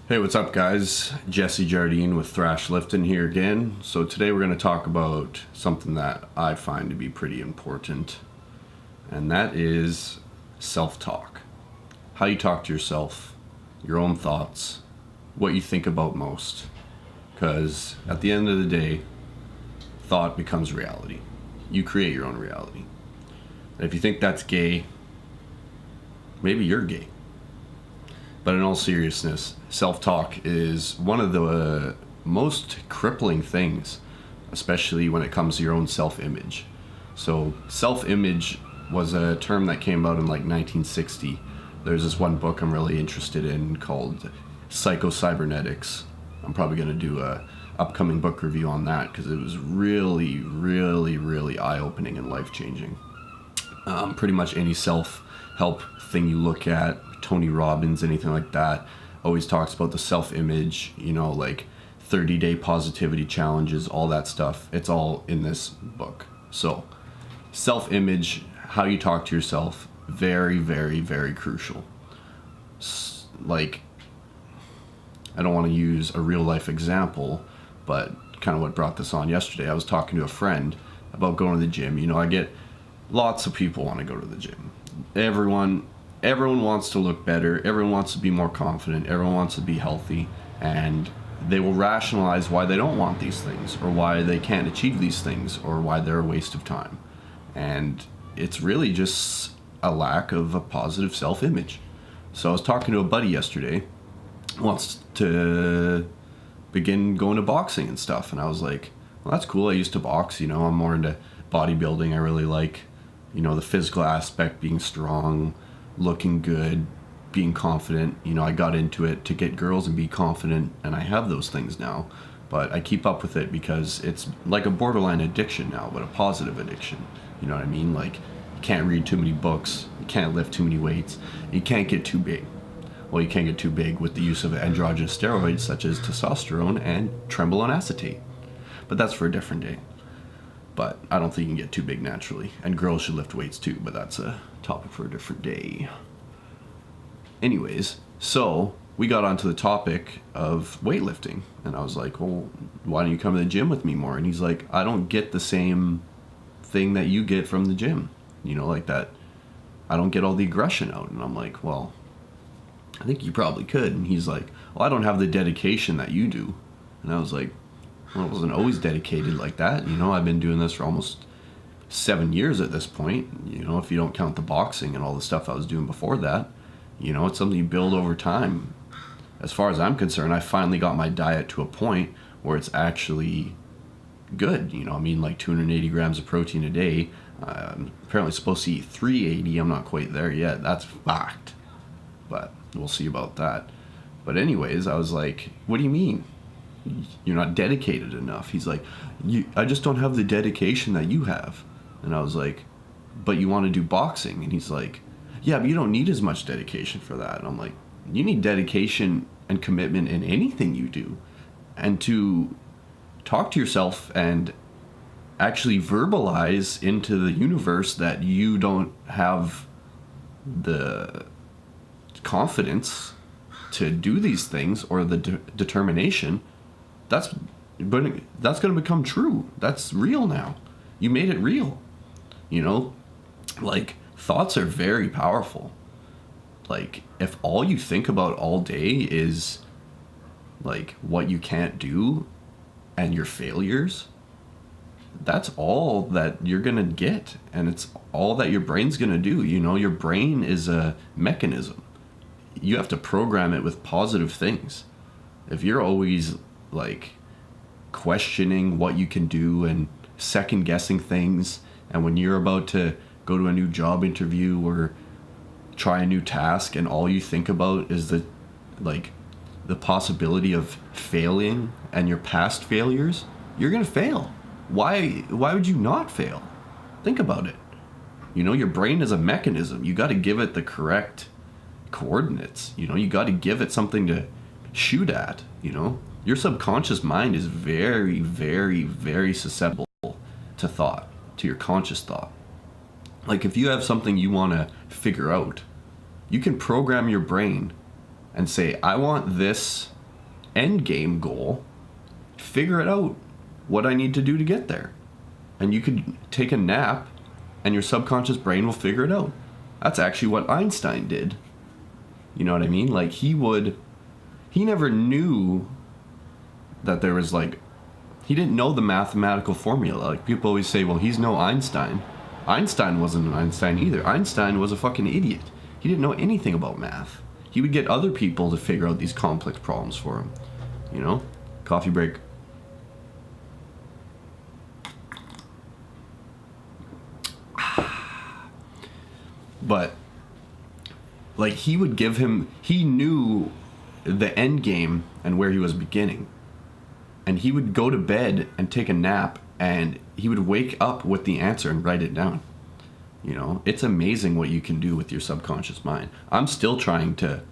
Hey, what's up, guys? Jesse Jardine with Thrash Lifting here again. So today we're going to talk about something that I find to be pretty important, and that is self-talk. How you talk to yourself, your own thoughts, what you think about most. Because at the end of the day, thought becomes reality. You create your own reality. And if you think that's gay, maybe you're gay. But in all seriousness, self-talk is one of the most crippling things, especially when it comes to your own self-image. So self-image was a term that came out in like 1960. There's this one book I'm really interested in called Psycho-Cybernetics. I'm probably going to do a upcoming book review on that because it was really eye-opening and life-changing. Pretty much any self-help thing you look at, Tony Robbins, anything like that, always talks about the self-image, like 30-day positivity challenges, all that stuff. It's all in this book. So self-image, how you talk to yourself, very crucial. Like, I don't want to use a real life example, but kind of what brought this on yesterday. I was talking to a friend about going to the gym. I get lots of people want to go to the gym. Everyone wants to look better. Everyone wants to be more confident. Everyone wants to be healthy, and they will rationalize why they don't want these things, or why they can't achieve these things, or why they're a waste of time. And it's really just a lack of a positive self-image. So I was talking to a buddy yesterday, wants to begin going to boxing and stuff, and I was like, well, that's cool. I used to box. I'm more into bodybuilding. I really like, the physical aspect, being strong, looking good, being confident. I got into it to get girls and be confident, and I have those things now, but I keep up with it because it's like a borderline addiction now, but a positive addiction. You know what I mean? Like, you can't read too many books, you can't lift too many weights, you can't get too big. Well, you can't get too big with the use of androgenous steroids such as testosterone and trembolone acetate, but that's for a different day. But I don't think you can get too big naturally. And girls should lift weights too, but that's a topic for a different day. Anyways, so we got onto the topic of weightlifting. And I was like, well, why don't you come to the gym with me more? And he's like, I don't get the same thing that you get from the gym. Like that, I don't get all the aggression out. And I'm like, well, I think you probably could. And he's like, well, I don't have the dedication that you do. And I was like, well, I wasn't always dedicated like that. I've been doing this for almost 7 years at this point. If you don't count the boxing and all the stuff I was doing before that, it's something you build over time. As far as I'm concerned, I finally got my diet to a point where it's actually good. Like 280 grams of protein a day. I'm apparently supposed to eat 380. I'm not quite there yet. That's fact. But we'll see about that. But anyways, I was like, what do you mean? You're not dedicated enough. He's like, I just don't have the dedication that you have. And I was like, but you want to do boxing? And he's like, yeah, but you don't need as much dedication for that. And I'm like, you need dedication and commitment in anything you do. And to talk to yourself and actually verbalize into the universe that you don't have the confidence to do these things, or the determination, that's going to become true. That's real now. You made it real. Like, thoughts are very powerful. Like, if all you think about all day is like what you can't do and your failures, that's all that you're gonna get, and it's all that your brain's gonna do. Your brain is a mechanism. You have to program it with positive things. If you're always like questioning what you can do and second guessing things, and when you're about to go to a new job interview or try a new task and all you think about is the possibility of failing and your past failures, you're gonna fail. Why would you not fail? Think about it. Your brain is a mechanism. You got to give it the correct coordinates. You got to give it something to shoot at. Your subconscious mind is very susceptible to thought, to your conscious thought. Like, if you have something you want to figure out, you can program your brain and say, I want this end game goal, figure it out, what I need to do to get there. And you could take a nap and your subconscious brain will figure it out. That's actually what Einstein did. You know what I mean? Like, he never knew that there was, like, he didn't know the mathematical formula. Like, people always say, well, he's no Einstein. Einstein wasn't an Einstein either. Einstein was a fucking idiot. He didn't know anything about math. He would get other people to figure out these complex problems for him. You know? Coffee break. But, like, he knew the end game and where he was beginning. And he would go to bed and take a nap, and he would wake up with the answer and write it down. You know, it's amazing what you can do with your subconscious mind. I'm still trying to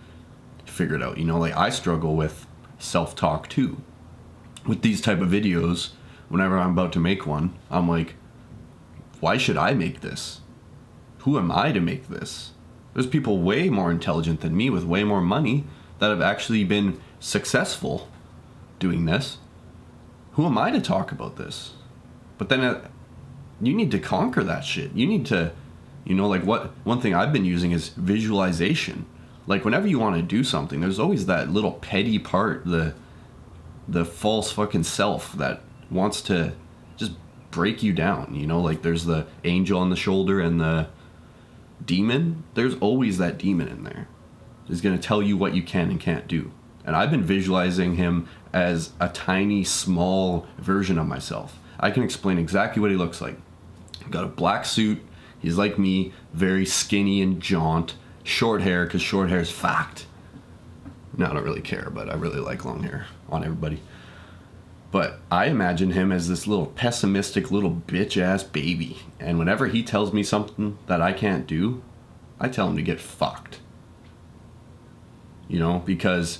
figure it out. You know, like, I struggle with self-talk too. With these type of videos, whenever I'm about to make one, I'm like, why should I make this? Who am I to make this? There's people way more intelligent than me with way more money that have actually been successful doing this. Who am I to talk about this? But then you need to conquer that shit. You need to, you know, like, one thing I've been using is visualization. Like, whenever you want to do something, there's always that little petty part, the false fucking self that wants to just break you down, you know? Like, there's the angel on the shoulder and the demon. There's always that demon in there. He's going to tell you what you can and can't do. And I've been visualizing him as a tiny, small version of myself. I can explain exactly what he looks like. Got a black suit. He's like me, very skinny and jaunt. Short hair, because short hair is fact. No, I don't really care, but I really like long hair on everybody. But I imagine him as this little pessimistic little bitch-ass baby. And whenever he tells me something that I can't do, I tell him to get fucked. You know, because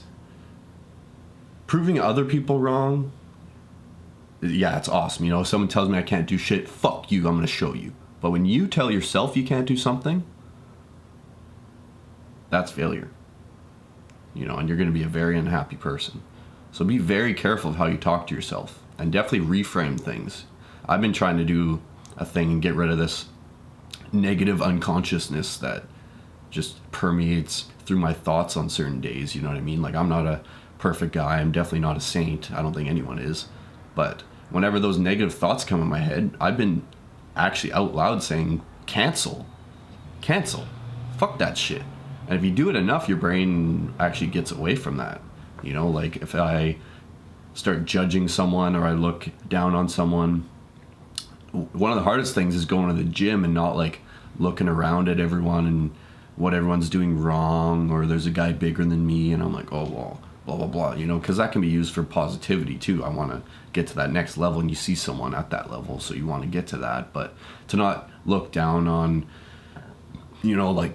proving other people wrong, yeah, it's awesome. You know, if someone tells me I can't do shit, fuck you, I'm going to show you. But when you tell yourself you can't do something, that's failure. You know, and you're going to be a very unhappy person. So be very careful of how you talk to yourself, and definitely reframe things. I've been trying to do a thing and get rid of this negative unconsciousness that just permeates through my thoughts on certain days. You know what I mean? Like, I'm not a perfect guy. I'm definitely not a saint. I don't think anyone is. But whenever those negative thoughts come in my head, I've been actually out loud saying, cancel. Cancel. Fuck that shit. And if you do it enough, your brain actually gets away from that. You know, like, if I start judging someone or I look down on someone, one of the hardest things is going to the gym and not, like, looking around at everyone and what everyone's doing wrong, or there's a guy bigger than me and I'm like, oh, well, blah, blah, blah, you know, because that can be used for positivity too. I want to get to that next level, and you see someone at that level, so you want to get to that. But to not look down on, you know, like,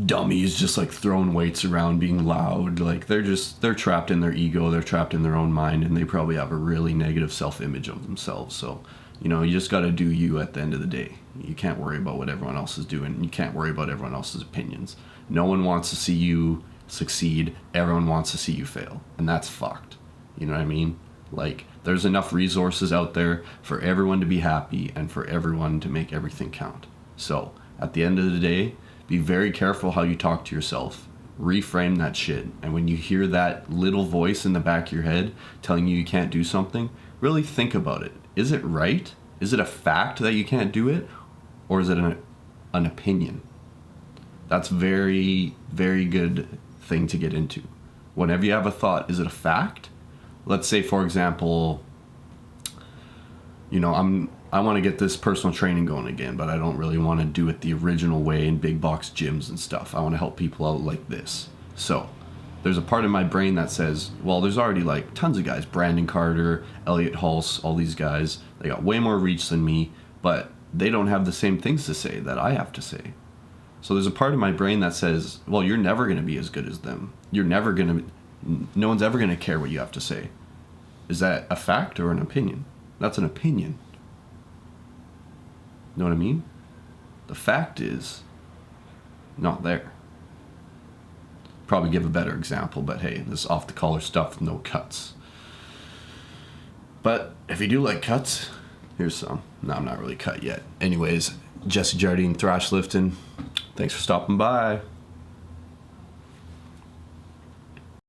dummies just, like, throwing weights around, being loud, like, they're trapped in their ego, they're trapped in their own mind, and they probably have a really negative self-image of themselves. So, you know, you just got to do you at the end of the day. You can't worry about what everyone else is doing. You can't worry about everyone else's opinions. No one wants to see you succeed. Everyone wants to see you fail, and that's fucked. You know what I mean? Like, there's enough resources out there for everyone to be happy and for everyone to make everything count. So, at the end of the day, be very careful how you talk to yourself. Reframe that shit. And when you hear that little voice in the back of your head telling you can't do something, really think about it. Is it right? Is it a fact that you can't do it? Or is it an opinion? That's very, very good thing to get into. Whenever you have a thought, is it a fact? Let's say, for example, you know, I want to get this personal training going again, but I don't really want to do it the original way in big box gyms and stuff. I want to help people out like this. So there's a part of my brain that says, well, there's already, like, tons of guys, Brandon Carter, Elliot Hulse, all these guys, they got way more reach than me, but they don't have the same things to say that I have to say. So there's a part of my brain that says, well, you're never going to be as good as them. No one's ever going to care what you have to say. Is that a fact or an opinion? That's an opinion. Know what I mean? The fact is not there. probably give a better example, but hey, this off the collar stuff with no cuts. But if you do like cuts, here's some. No, I'm not really cut yet. Anyways, Jesse Jardine, Thrash Lifting. Thanks for stopping by.